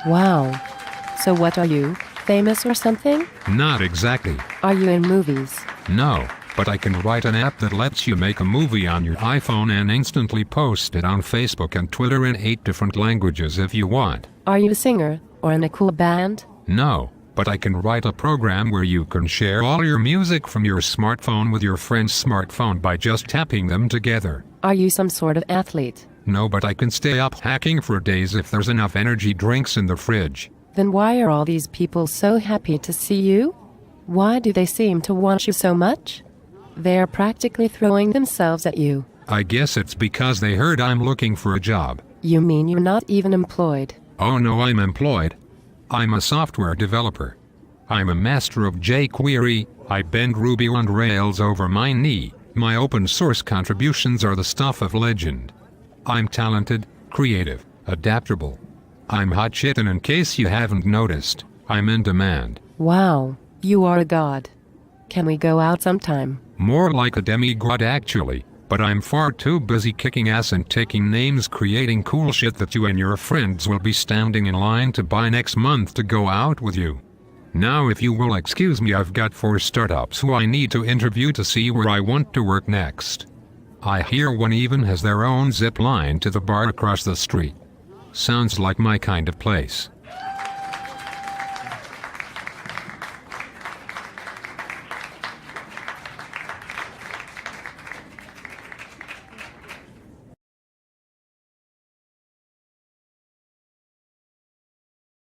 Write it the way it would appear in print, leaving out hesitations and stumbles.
Wow. So what are you? Famous or something? Not exactly. Are you in movies? No, but I can write an app that lets you make a movie on your iPhone and instantly post it on Facebook and Twitter in 8 different languages if you want. Are you a singer or in a cool band? No, but I can write a program where you can share all your music from your smartphone with your friend's smartphone by just tapping them together. Are you some sort of athlete? No, but I can stay up hacking for days if there's enough energy drinks in the fridge. Then why are all these people so happy to see you? Why do they seem to want you so much? They are practically throwing themselves at you. I guess it's because they heard I'm looking for a job. You mean you're not even employed? Oh no, I'm employed. I'm a software developer. I'm a master of jQuery. I bend Ruby on Rails over my knee. My open source contributions are the stuff of legend. I'm talented, creative, adaptable. I'm hot shit, and in case you haven't noticed, I'm in demand. Wow, you are a god. Can we go out sometime? More like a demigod actually, but I'm far too busy kicking ass and taking names creating cool shit that you and your friends will be standing in line to buy next month to go out with you. Now if you will excuse me, I've got 4 startups who I need to interview to see where I want to work next. I hear one even has their own zip line to the bar across the street. Sounds like my kind of place.